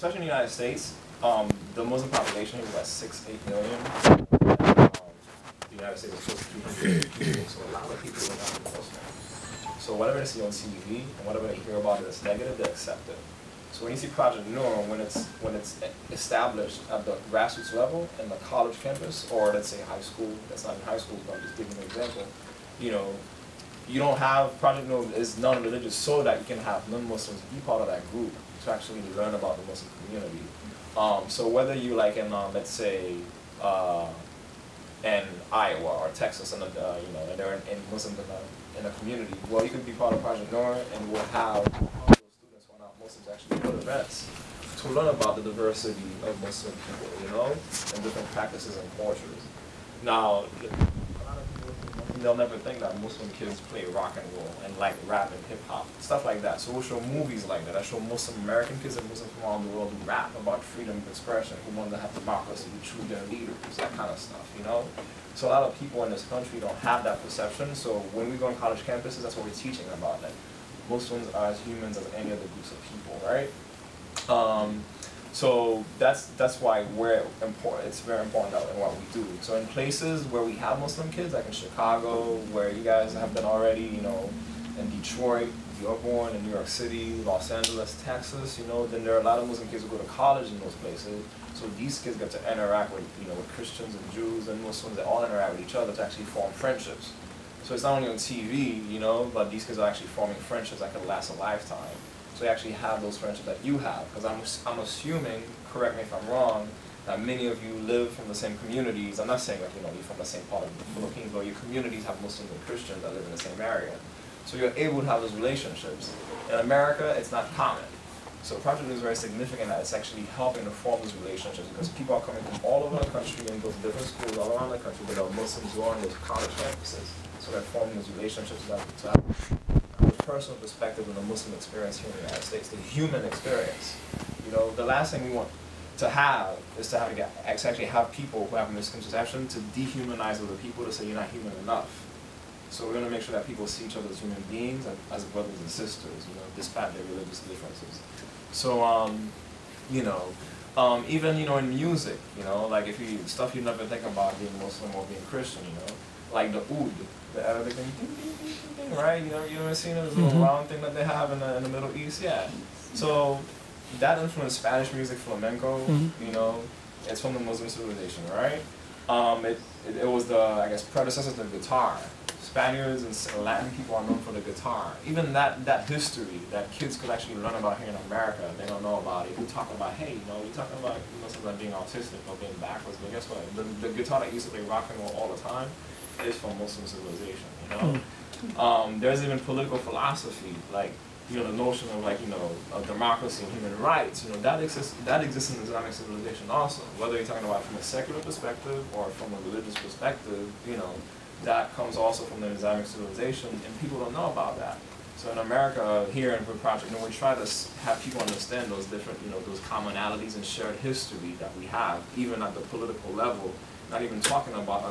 especially in the United States, the Muslim population is about 6-8 million. The United States is close to 300 million people, so a lot of people are not Muslim. So whatever they see on TV and whatever they hear about it that's negative, they accept it. So when you see Project Noor, when it's established at the grassroots level in the college campus, or let's say high school, that's not in high school, but I'm just giving an example, you know, you don't have, Project Noor is non-religious so that you can have non-Muslims be part of that group to actually learn about the Muslim community. So whether you like in, let's say, in Iowa or Texas, and you know, and they're in Muslims in a community, well, you could be part of Project Noor, and we'll have Muslims actually go to events to learn about the diversity of Muslim people, you know, and different practices and cultures. Now, a lot of people, they'll never think that Muslim kids play rock and roll and like rap and hip hop, stuff like that. So we'll show movies like that. I show Muslim American kids and Muslims from around the world who rap about freedom of expression, who want to have democracy, who choose their leaders, that kind of stuff, you know. So a lot of people in this country don't have that perception. So when we go on college campuses, that's what we're teaching about, that Muslims are as humans as any other groups of people, right? So that's why it's very important in what we do. So in places where we have Muslim kids, like in Chicago, where you guys have been already, you know, in Detroit, you're born in New York City, Los Angeles, Texas, you know, then there are a lot of Muslim kids who go to college in those places. So these kids get to interact with, you know, with Christians and Jews and Muslims. They all interact with each other to actually form friendships. So it's not only on TV, you know, but these kids are actually forming friendships that could last a lifetime. So they actually have those friendships that you have. Because I'm assuming, correct me if I'm wrong, that many of you live from the same communities. I'm not saying that, you know, you're from the same part of the Philippines, but your communities have Muslims and Christians that live in the same area. So you're able to have those relationships. In America, it's not common. So Project Noor is very significant that it's actually helping to form those relationships, because people are coming from all over the country and go to different schools all around the country, but there are Muslims who are on those college campuses. So they're forming those relationships to have a personal perspective of the Muslim experience here in the United States, the human experience. You know, the last thing we want to have is to actually have people who have a misconception to dehumanize other people, to say you're not human enough. So we're going to make sure that people see each other as human beings, as brothers and sisters, you know, despite their religious differences. So, you know, even, you know, in music, you know, like stuff you never think about being Muslim or being Christian, you know, like the oud, the Arabic thing, ding, ding, ding, ding, ding, right? You know, you ever seen it? This little round thing that they have in the Middle East? Yeah. So that influenced Spanish music, flamenco, you know, it's from the Muslim civilization, right? It was the, I guess, predecessor to the guitar. Spaniards and Latin people are known for the guitar. Even that history that kids could actually learn about here in America, they don't know about it. We talk about, hey, you know, you're talking about Muslims not being autistic or being backwards, but guess what? The guitar that used to play rock and roll all the time is from Muslim civilization, you know? There's even political philosophy, like, you know, the notion of, like, you know, of democracy and human rights, you know, that exists in Islamic civilization also. Whether you're talking about it from a secular perspective or from a religious perspective, you know, that comes also from the Islamic civilization, and people don't know about that. So in America, here in Project Noor, we try to have people understand those different, you know, those commonalities and shared history that we have, even at the political level, not even talking about